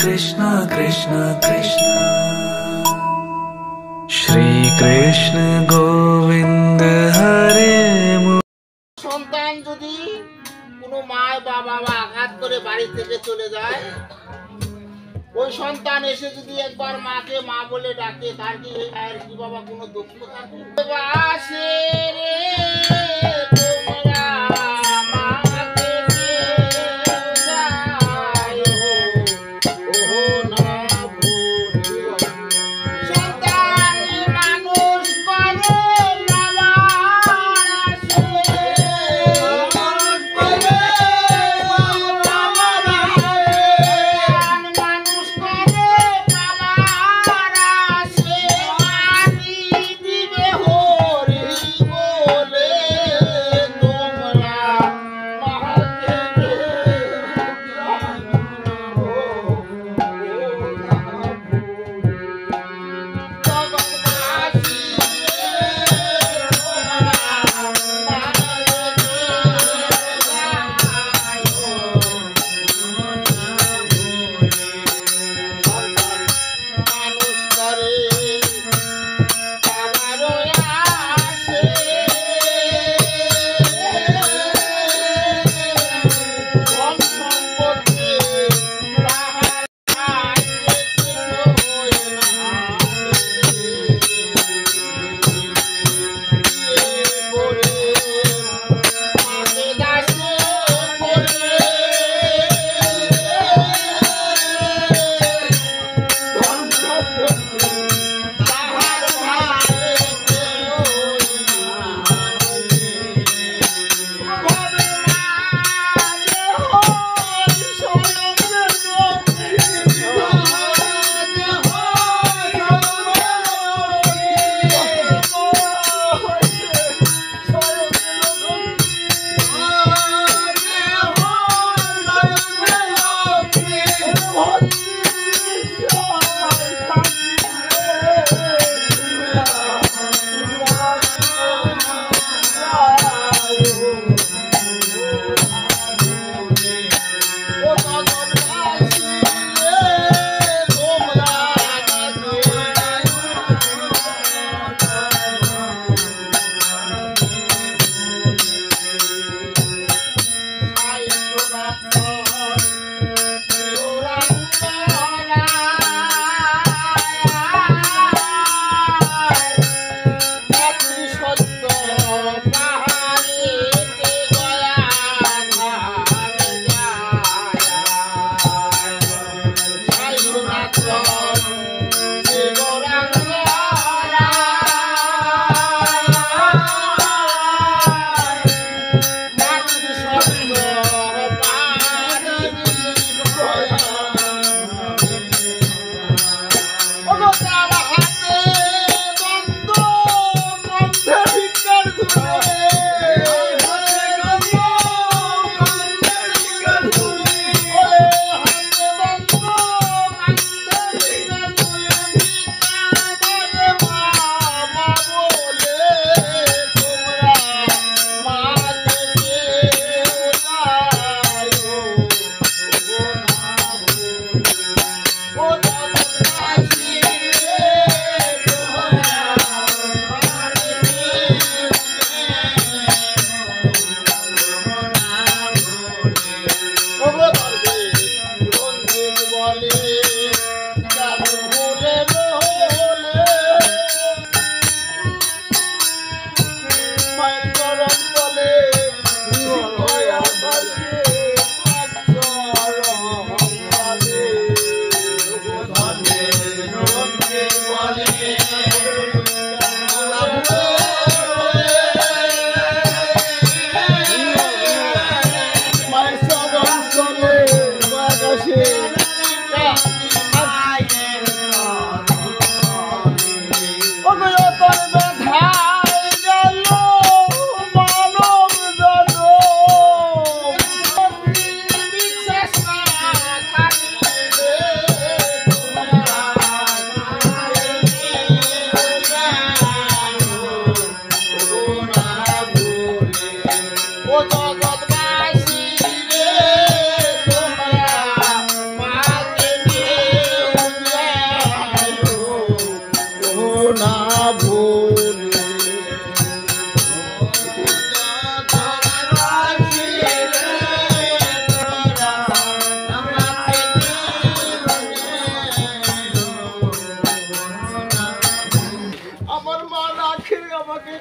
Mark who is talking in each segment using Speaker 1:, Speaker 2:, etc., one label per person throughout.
Speaker 1: कृष्ण कृष्ण कृष्ण श्री कृष्ण गोविंद हरे।
Speaker 2: সন্তান যদি কোনো মা বা বাবা আঘাত করে বাড়ি থেকে চলে যায়, ওই সন্তান এসে যদি একবার মাকে মা বলে ডাকে, তার কি আর কি বাবা কোনো দুঃখ থাকে? আসে রে তোমরা মাকে যায়, ও না ভুলিও। সন্তান মানুষ করে বাবার আসে, মানুষ করে বাবার আসে, আনি দিবে হরি বলে।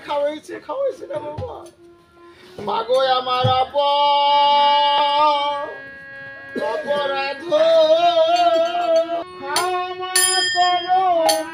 Speaker 2: খাওয়াইছে খাওয়াইছে না বাবা। মাগো আমার অপরাধ ক্ষমা করো মা।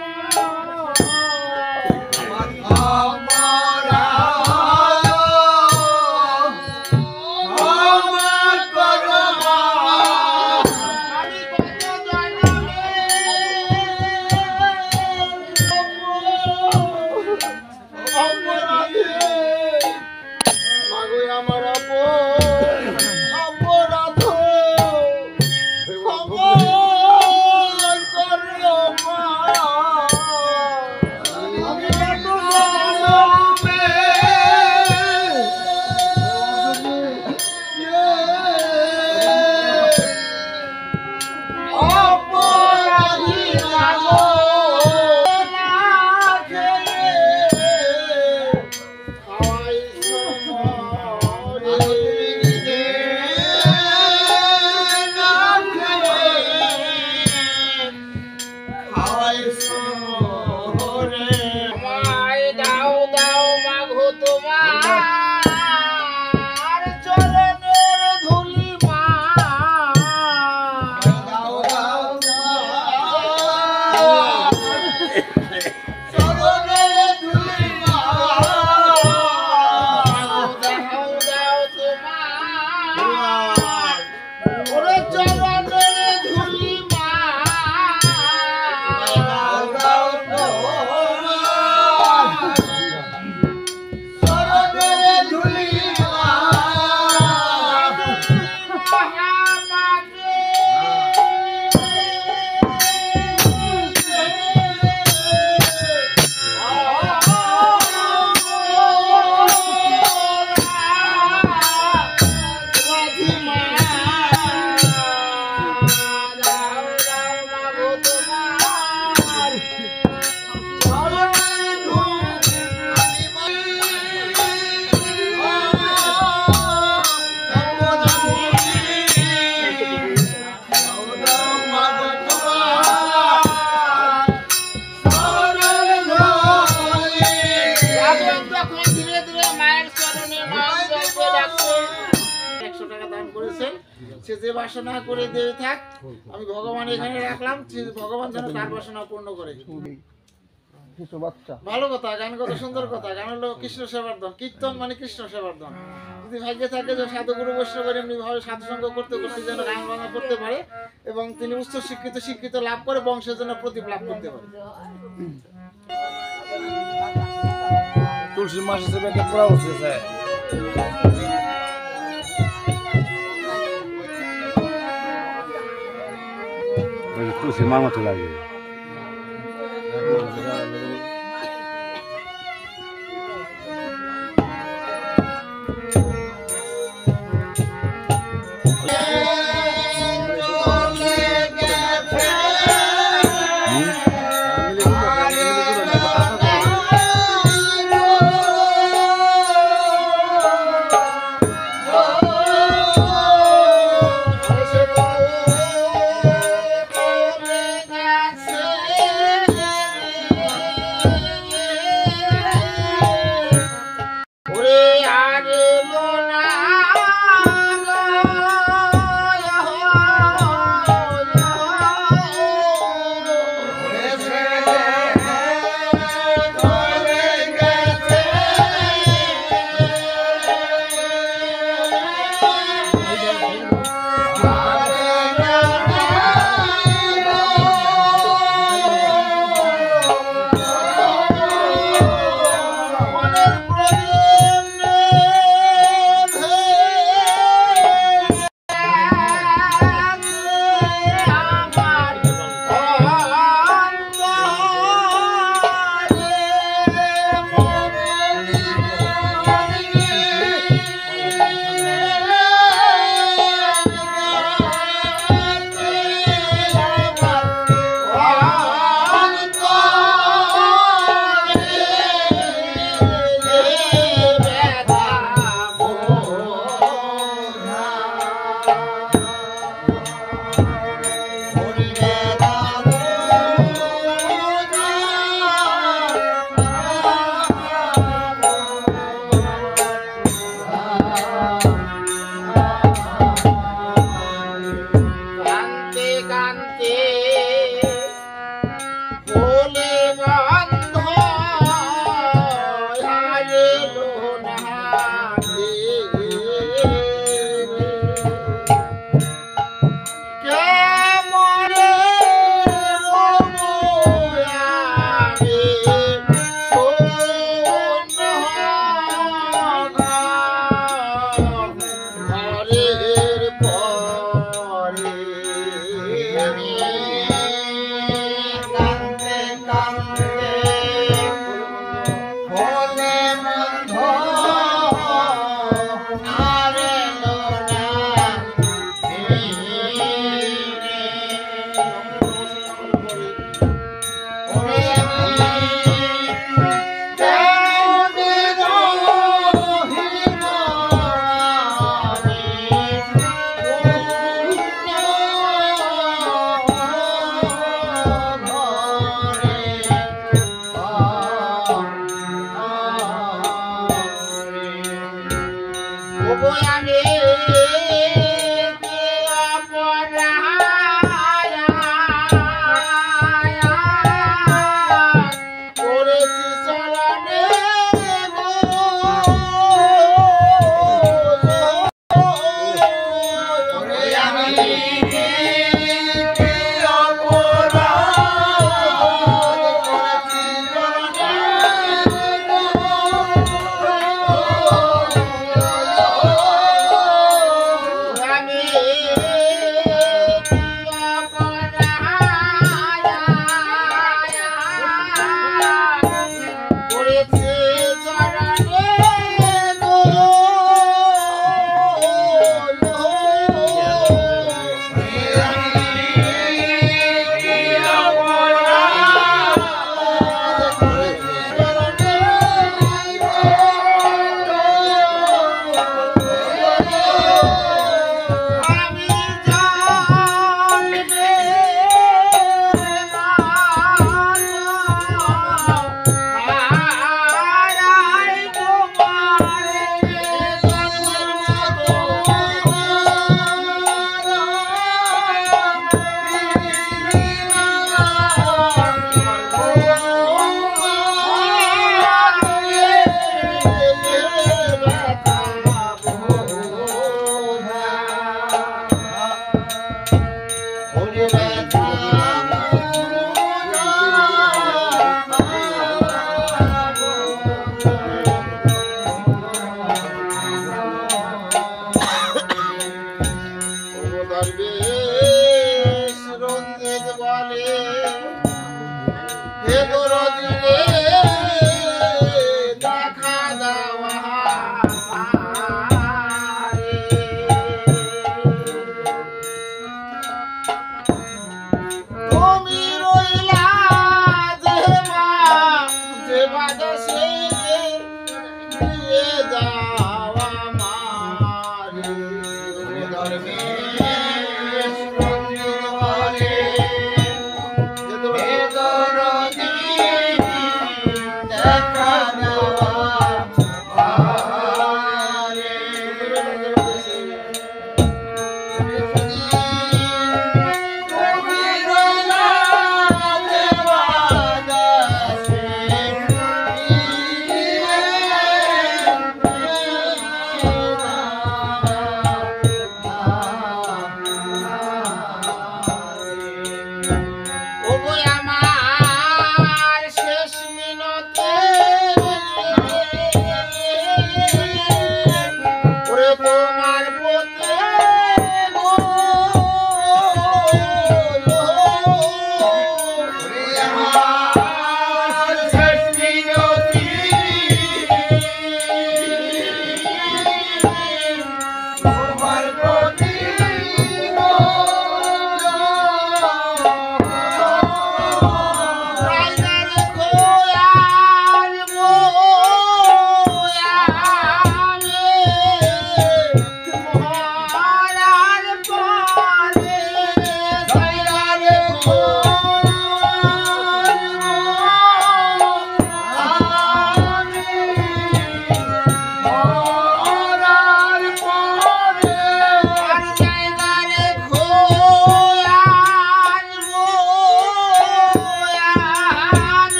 Speaker 2: সে যে বাসনা করে দিয়ে থাক, আমি ভগবান এখানে রাখলাম, ভগবান যেন তার বাসনা পূর্ণ করে। ভালো কথা, গান কত সুন্দর কথা। গান হলো কৃষ্ণ সেবার ধন, কীর্তন মানে কৃষ্ণ সেবার ধন। যদি ভাগ্যে থাকে যে সাধুগুরু বৈষ্ণব এমনি ভাবে সাধুসঙ্গ করতে করতে যেন গান বাজনা করতে পারে এবং তিনি উচ্চ শিক্ষিত লাভ করে বংশের জন্য প্রদীপ লাভ করতে পারে।
Speaker 3: তুলসী মাসে সে ব্যাগে পড়া হচ্ছে স্যার। তুলসী মার মতো লাগে।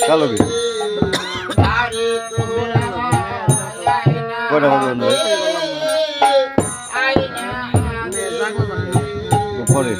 Speaker 3: কালো কি কয়টা বাজে পরে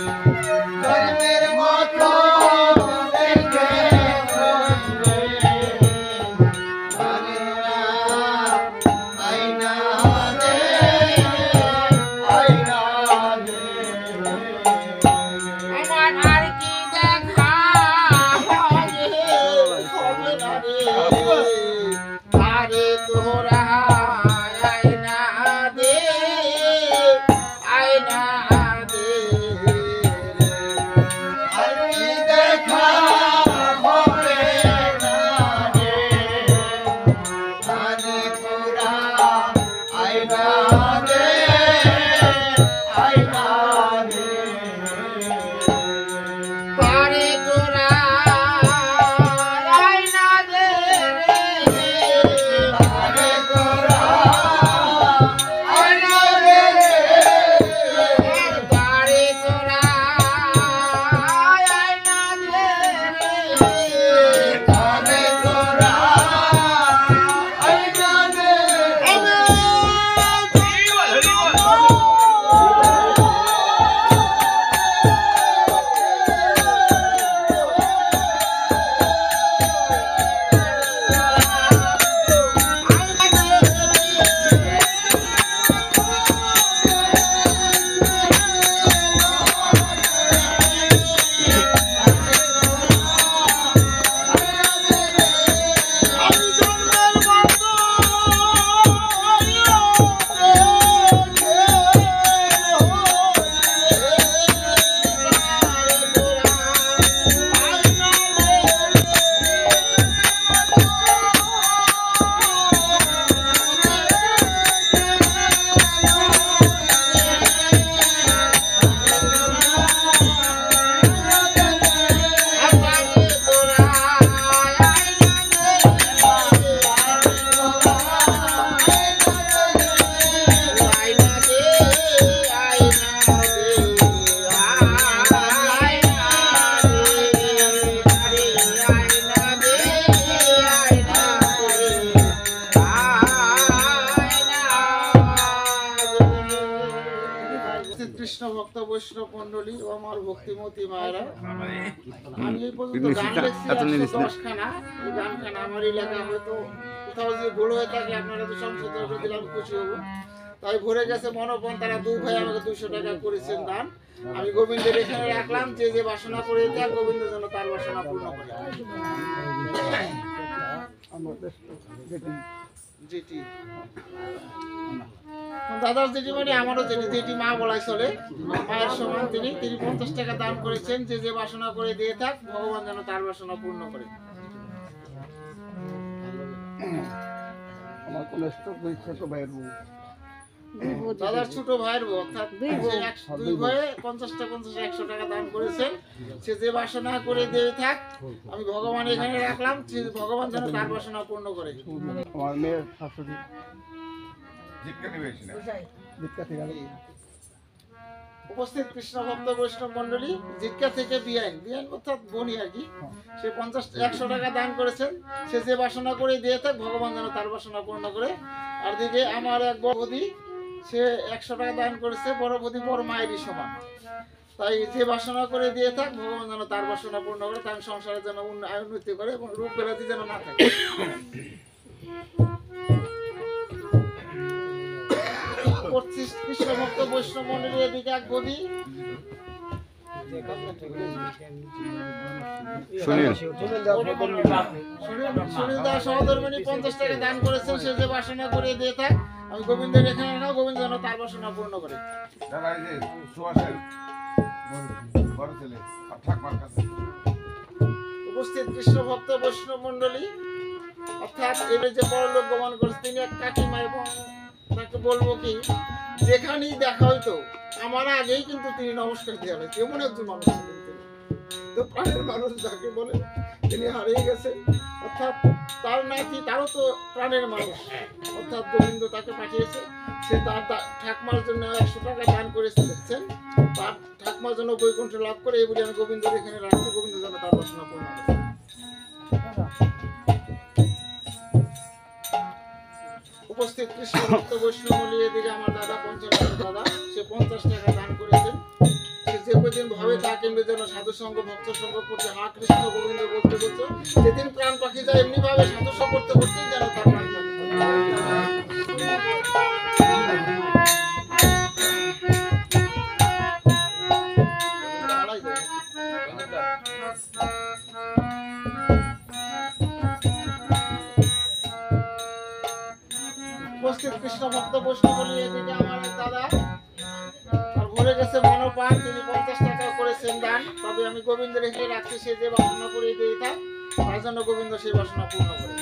Speaker 2: ভক্ত বৈষ্ণব মন্ডলী ও আমার ভক্তিমতী মায়েরা, আমি এই পর্যন্ত গান লিখছি 110খানা। এই গানখানা আমার এলাকা হয়তো কোথাও যদি ভুল হয়ে থাকে আপনারা তো সংশোধন করে দিলে আমি খুশি হবো। তাই ভরে গেছে মনোপণ, তারা দুই ভাই আমাকে 200 টাকা করেছেন দান। আমি গোবিন্দের এখানে রাখলাম, যে যে বাসনা করে দেয় গোবিন্দ যেন তার বাসনা পূর্ণ করে। যেটি দাদার যেটি মানে আমারও যেটি মা বলাই চলে, মায়ের সমান তিনি 50 টাকা দান করেছেন। যে যে বাসনা করে দিয়ে থাক ভগবান যেন তার বাসনা পূর্ণ করে। দাদার ছোট ভাইয়ের বউ, অর্থাৎ দুই ভাইয়ে 50-50-100 টাকা দান করেছেন। সে যে বাসনা করে দিয়ে থাক আমি ভগবান এখানে রাখলাম, ভগবান যেন তার বাসনা পূর্ণ করে।
Speaker 3: আমার মেয়ের শাশুড়ি
Speaker 2: উপস্থিত কৃষ্ণ ভক্ত বৈষ্ণব মন্ডলী, জিজ্ঞা থেকে বিয়াইন অর্থাৎ বনি আর কি, সে 100 টাকা দান করেছেন। সে যে বাসনা করে দিয়ে থাক ভগবান যেন তার বাসনা পূর্ণ করে। আর দিকে আমার এক বৌদি, সে 100 টাকা দান করেছে। বড় বৌদি বড় মায়েরই সমান। তাই যে বাসনা করে দিয়ে থাক ভগবান যেন তার বাসনা পূর্ণ করে, তার সংসারের যেন উন্নতি করে এবং রূপ বেলাতি যেন না থাকে। কৃষ্ণ ভক্ত বৈষ্ণব মন্ডলী, এদিকে এক বৌদি সুনীল দাস সহধর্মিনী 50 টাকা দান করেছেন। সে যে বাসনা করে দিয়ে থাক আমি গোবিন্দের এখানে নাও, গোবিন্দ যেন তার বাসনা পূর্ণ করে। উপস্থিত কৃষ্ণ ভক্ত বৈষ্ণব মন্ডলী, অর্থাৎ এর যে পরলোক গমন করেছে তিনি এক কাকিমা, এবং তাকে বলবো কি যেখানেই দেখা হইতো আমার আগেই কিন্তু তিনি নমস্কার দেওয়া হয়েছে। এমন একজন মানুষ ছিলেন তিনি। তো প্রাণের মানুষ যাকে বলে তিনি হারিয়ে গেছেন, অর্থাৎ তার নাতি তারও তো প্রাণের মানুষ, অর্থাৎ গোবিন্দ তাকে পাঠিয়েছে। সে তার ঠাকমার জন্য 100 টাকা দান করেছে দেখছেন, তার ঠাকমার জন্য বৈকুণ্ঠ লাভ করে। এই বলে আমি গোবিন্দের এখানে রাখছি, গোবিন্দ যেন তার বাসনা পূর্ণ করে। উপস্থিত কৃষ্ণ ভক্ত বৈষ্ণব মন্ডলী, এদিকে আমার দাদা পঞ্চনাথের দাদা, সে 50 টাকা দান করেছেন। সে যে কদিন ভাবে তা কেন্দ্রের জন্য সাধু সঙ্গ ভক্ত সঙ্গ করতে হা কৃষ্ণ গোবিন্দ বলতে বলতে যেদিন প্রাণ পাখি যায় এমনি ভাবে সাধু সঙ্গ করতে করতেই যেন তার প্রাণ পাখি। উপস্থিত কৃষ্ণ ভক্ত বৈষ্ণব মন্ডলী, এদিকে আমার এক দাদা আর ভরে গেছে মনোপান, তিনি 50 টাকা করেছেন দান। তবে আমি গোবিন্দের এখানে রাখছি, সে যে বাসনা করে দিয়ে থাক তার জন্য গোবিন্দ সেই বাসনা পূর্ণ করে।